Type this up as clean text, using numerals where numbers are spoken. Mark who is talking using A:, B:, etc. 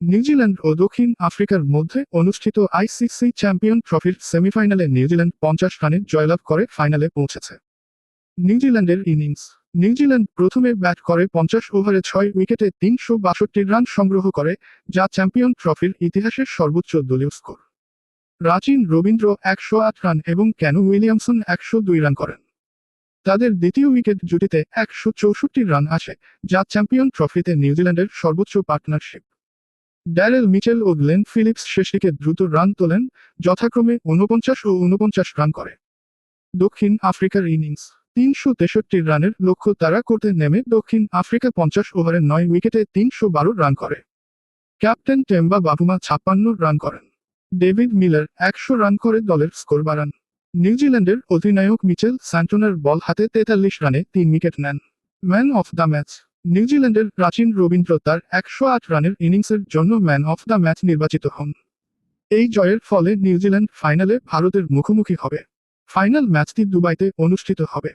A: New Zealand ও দক্ষিণ আফ্রিকার মধ্যে অনুষ্ঠিত আইসিসি চ্যাম্পিয়ন ট্রফির সেমিফাইনালে নিউজিল্যান্ড 50 রানে জয়লাভ করে ফাইনালে পৌঁছেছে। নিউজিল্যান্ডের ইনিংস। নিউজিল্যান্ড প্রথমে ব্যাট করে 50 ওভারে 6 উইকেটে 362 রান সংগ্রহ করে, যা চ্যাম্পিয়ন ট্রফির ইতিহাসের সর্বোচ্চ দলীয় স্কোর। রাচিন রবীন্দ্র 108 রান এবং ক্যানু উইলিয়ামসন 102 রান করেন। তাদের দ্বিতীয় উইকেট জুটিতে 164 রান আসে, যা চ্যাম্পিয়ন ট্রফিতে নিউজিল্যান্ডের সর্বোচ্চ পার্টনারশিপ। ড্যারেল মিচেল ও গ্লেন ফিলিপস শেষদিকে দ্রুত রান তোলেন, যথাক্রমে 49 ও 49 রান করে। দক্ষিণ আফ্রিকার ইনিংস। 363 রানের লক্ষ্য তাড়া করতে নেমে দক্ষিণ আফ্রিকা 50 ওভারে 9 উইকেটে 312 রান করে। ক্যাপ্টেন টেম্বা বাভুমা 56 রান করেন। ডেভিড মিলার 100 রান করে দলের স্কোর বাড়ান। নিউজিল্যান্ডের অধিনায়ক মিচেল স্যান্টনার বল হাতে 43 রানে 3 উইকেট নেন। Man of the match. নিউজিল্যান্ডের রাচিন রবীন্দ্র তার 108 রানের ইনিংসের জন্য ম্যান অফ দ্য ম্যাচ নির্বাচিত হন। এই জয়ের ফলে নিউজিল্যান্ড ফাইনালে ভারতের মুখোমুখি হবে। ফাইনাল ম্যাচটি দুবাইতে অনুষ্ঠিত হবে।